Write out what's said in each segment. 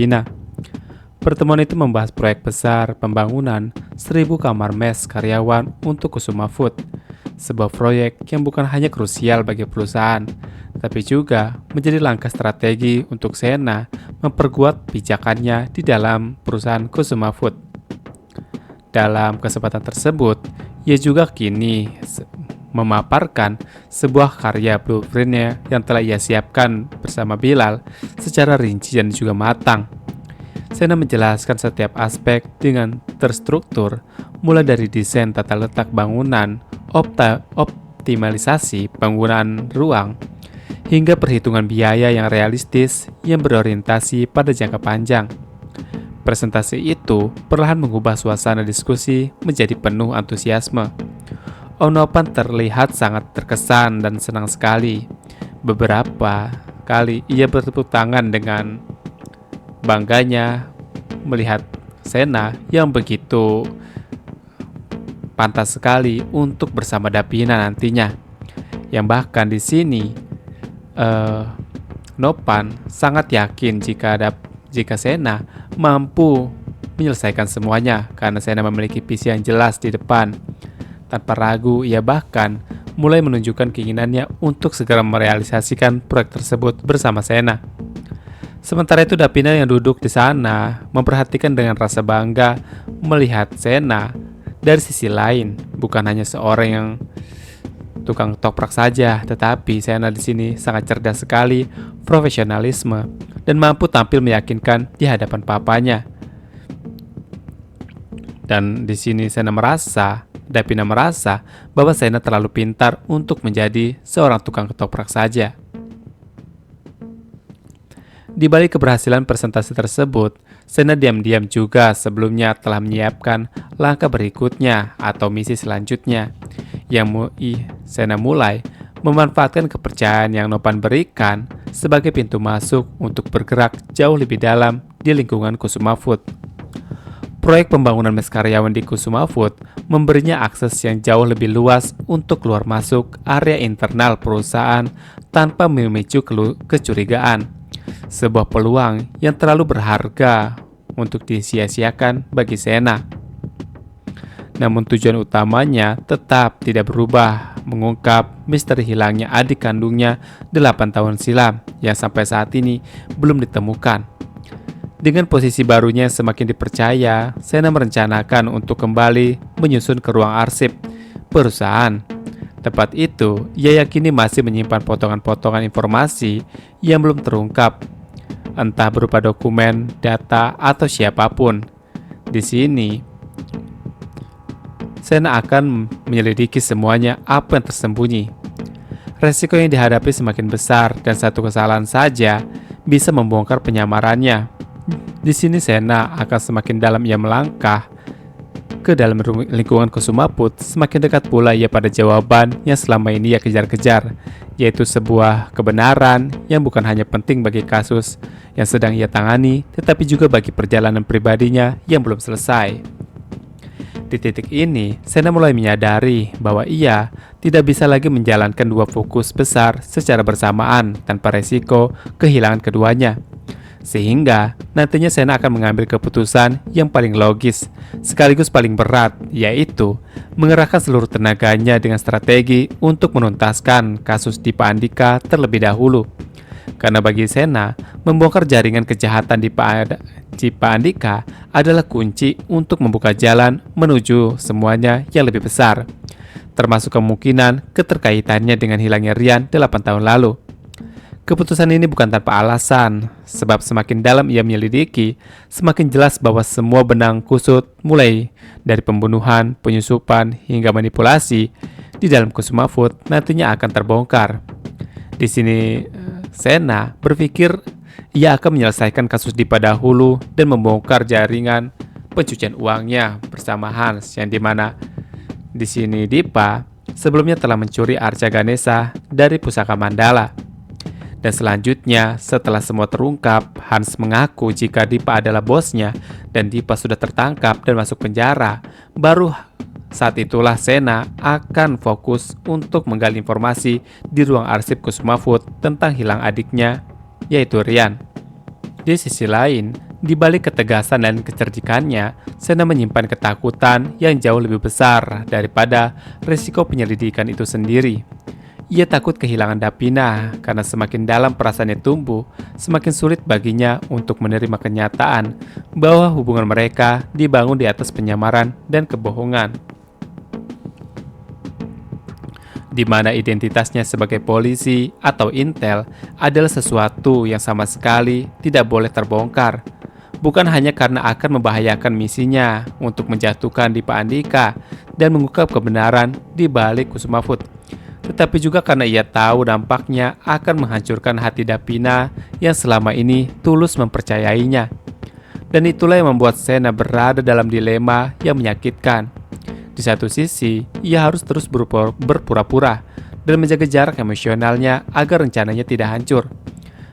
Filipina. Pertemuan itu membahas proyek besar pembangunan 1.000 kamar mes karyawan untuk Kusuma Food, sebuah proyek yang bukan hanya krusial bagi perusahaan, tapi juga menjadi langkah strategi untuk Sena memperkuat pijakannya di dalam perusahaan Kusuma Food. Dalam kesempatan tersebut, ia juga memaparkan sebuah karya blueprintnya yang telah ia siapkan bersama Bilal secara rinci dan juga matang. Sena menjelaskan setiap aspek dengan terstruktur, mulai dari desain tata letak bangunan, optimalisasi penggunaan ruang, hingga perhitungan biaya yang realistis yang berorientasi pada jangka panjang. Presentasi itu perlahan mengubah suasana diskusi menjadi penuh antusiasme. Om Nopan terlihat sangat terkesan dan senang sekali. Beberapa kali ia bertepuk tangan dengan bangganya melihat Sena yang begitu pantas sekali untuk bersama Davina nantinya. Yang bahkan di sini Nopan sangat yakin jika Sena mampu menyelesaikan semuanya karena Sena memiliki visi yang jelas di depan. Tanpa ragu, ia bahkan mulai menunjukkan keinginannya untuk segera merealisasikan proyek tersebut bersama Sena. Sementara itu Davina yang duduk di sana memperhatikan dengan rasa bangga melihat Sena dari sisi lain, bukan hanya seorang yang tukang toprak saja, tetapi Sena di sini sangat cerdas sekali, profesionalisme, dan mampu tampil meyakinkan di hadapan papanya. Dan di sini Davina merasa bahwa Sena terlalu pintar untuk menjadi seorang tukang ketoprak saja. Di balik keberhasilan presentasi tersebut, Sena diam-diam juga sebelumnya telah menyiapkan langkah berikutnya atau misi selanjutnya. Sena mulai memanfaatkan kepercayaan yang Nopan berikan sebagai pintu masuk untuk bergerak jauh lebih dalam di lingkungan Kusuma Food. Proyek pembangunan mes karyawan di Kusuma Food memberinya akses yang jauh lebih luas untuk keluar masuk area internal perusahaan tanpa memicu kecurigaan. Sebuah peluang yang terlalu berharga untuk disia-siakan bagi Sena. Namun tujuan utamanya tetap tidak berubah, mengungkap misteri hilangnya adik kandungnya 8 tahun silam yang sampai saat ini belum ditemukan. Dengan posisi barunya yang semakin dipercaya, Sena merencanakan untuk kembali menyusun ke ruang arsip perusahaan. Tepat itu, ia yakini masih menyimpan potongan-potongan informasi yang belum terungkap, entah berupa dokumen, data, atau siapapun. Di sini, Sena akan menyelidiki semuanya apa yang tersembunyi. Resiko yang dihadapi semakin besar dan satu kesalahan saja bisa membongkar penyamarannya. Di sini Sena akan semakin dalam ia melangkah ke dalam lingkungan Kusuma Food, semakin dekat pula ia pada jawaban yang selama ini ia kejar-kejar, yaitu sebuah kebenaran yang bukan hanya penting bagi kasus yang sedang ia tangani, tetapi juga bagi perjalanan pribadinya yang belum selesai. Di titik ini, Sena mulai menyadari bahwa ia tidak bisa lagi menjalankan dua fokus besar secara bersamaan tanpa resiko kehilangan keduanya. Sehingga nantinya Sena akan mengambil keputusan yang paling logis sekaligus paling berat, yaitu mengerahkan seluruh tenaganya dengan strategi untuk menuntaskan kasus Dipa Andika terlebih dahulu. Karena bagi Sena, membongkar jaringan kejahatan Dipa Andika adalah kunci untuk membuka jalan menuju semuanya yang lebih besar, termasuk kemungkinan keterkaitannya dengan hilangnya Rian 8 tahun lalu. Keputusan ini bukan tanpa alasan, sebab semakin dalam ia menyelidiki, semakin jelas bahwa semua benang kusut mulai dari pembunuhan, penyusupan, hingga manipulasi di dalam Kusuma Food nantinya akan terbongkar. Di sini Sena berpikir ia akan menyelesaikan kasus Dipa dahulu dan membongkar jaringan pencucian uangnya bersama Hans, yang dimana di sini Dipa sebelumnya telah mencuri arca Ganesha dari pusaka Mandala. Dan selanjutnya, setelah semua terungkap, Hans mengaku jika Dipa adalah bosnya dan Dipa sudah tertangkap dan masuk penjara. Baru saat itulah Sena akan fokus untuk menggali informasi di ruang arsip Kusuma Food tentang hilang adiknya, yaitu Rian. Di sisi lain, Di balik ketegasan dan kecerdikannya, Sena menyimpan ketakutan yang jauh lebih besar daripada risiko penyelidikan itu sendiri. Ia takut kehilangan Davina karena semakin dalam perasaannya tumbuh, semakin sulit baginya untuk menerima kenyataan bahwa hubungan mereka dibangun di atas penyamaran dan kebohongan, di mana identitasnya sebagai polisi atau intel adalah sesuatu yang sama sekali tidak boleh terbongkar. Bukan hanya karena akan membahayakan misinya untuk menjatuhkan Dipa Andika dan mengungkap kebenaran di balik Kusuma Food, tetapi juga karena ia tahu dampaknya akan menghancurkan hati Davina yang selama ini tulus mempercayainya. Dan itulah yang membuat Sena berada dalam dilema yang menyakitkan. Di satu sisi, ia harus terus berpura-pura dan menjaga jarak emosionalnya agar rencananya tidak hancur.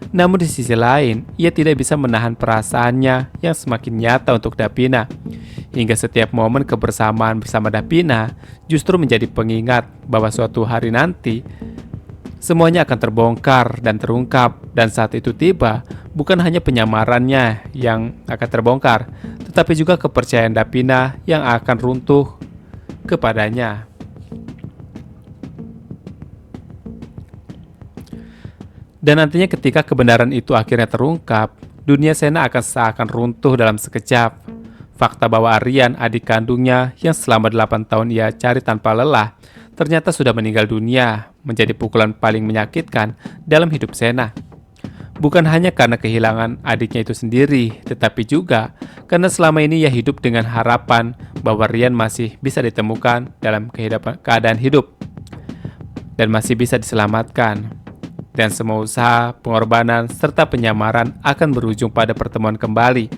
Namun di sisi lain, ia tidak bisa menahan perasaannya yang semakin nyata untuk Davina. Hingga setiap momen kebersamaan bersama Davina justru menjadi pengingat bahwa suatu hari nanti semuanya akan terbongkar dan terungkap. Dan saat itu tiba, bukan hanya penyamarannya yang akan terbongkar, tetapi juga kepercayaan Davina yang akan runtuh kepadanya. Dan nantinya ketika kebenaran itu akhirnya terungkap, dunia Sena akan seakan runtuh dalam sekejap. Fakta bahwa Aryan, adik kandungnya yang selama 8 tahun ia cari tanpa lelah, ternyata sudah meninggal dunia, menjadi pukulan paling menyakitkan dalam hidup Sena. Bukan hanya karena kehilangan adiknya itu sendiri, tetapi juga karena selama ini ia hidup dengan harapan bahwa Rian masih bisa ditemukan dalam keadaan hidup dan masih bisa diselamatkan. Dan semua usaha, pengorbanan, serta penyamaran akan berujung pada pertemuan kembali.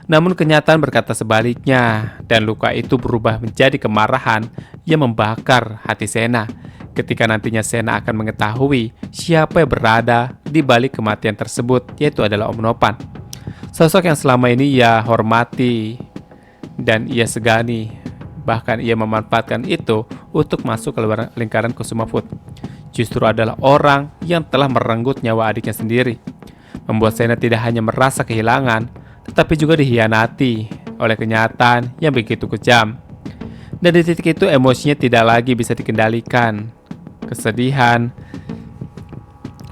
Namun kenyataan berkata sebaliknya, dan luka itu berubah menjadi kemarahan yang membakar hati Sena. Ketika nantinya Sena akan mengetahui siapa yang berada di balik kematian tersebut, yaitu adalah Om Nopan. Sosok yang selama ini ia hormati dan ia segani. Bahkan ia memanfaatkan itu untuk masuk ke luar lingkaran Kusuma Food. Justru adalah orang yang telah merenggut nyawa adiknya sendiri, membuat Sena tidak hanya merasa kehilangan, tetapi juga dihianati oleh kenyataan yang begitu kejam. Dan di titik itu emosinya tidak lagi bisa dikendalikan. Kesedihan,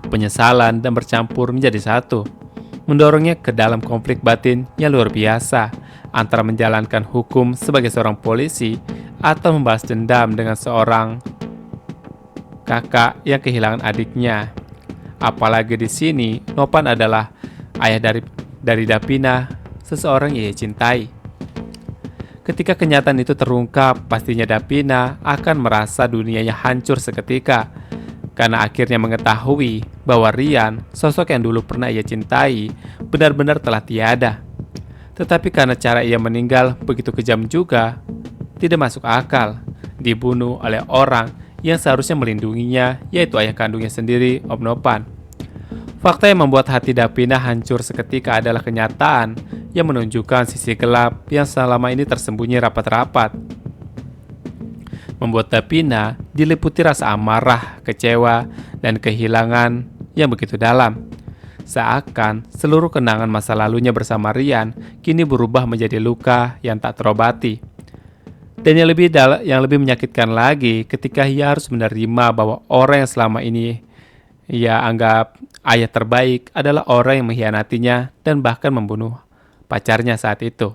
penyesalan, dan bercampur menjadi satu, mendorongnya ke dalam konflik batin yang luar biasa antara menjalankan hukum sebagai seorang polisi atau membalas dendam dengan seorang kakak yang kehilangan adiknya. Apalagi di sini Nopan adalah ayah dari Davina, seseorang yang ia cintai. Ketika kenyataan itu terungkap, pastinya Davina akan merasa dunianya hancur seketika karena akhirnya mengetahui bahwa Rian, sosok yang dulu pernah ia cintai, benar-benar telah tiada. Tetapi karena cara ia meninggal begitu kejam juga, tidak masuk akal, dibunuh oleh orang yang seharusnya melindunginya, yaitu ayah kandungnya sendiri, Om Nopan. Fakta yang membuat hati Davina hancur seketika adalah kenyataan yang menunjukkan sisi gelap yang selama ini tersembunyi rapat-rapat. Membuat Davina diliputi rasa amarah, kecewa, dan kehilangan yang begitu dalam. Seakan seluruh kenangan masa lalunya bersama Rian kini berubah menjadi luka yang tak terobati. Dan yang lebih menyakitkan lagi ketika ia harus menerima bahwa orang yang selama ini ia anggap ayah terbaik adalah orang yang mengkhianatinya dan bahkan membunuh pacarnya saat itu.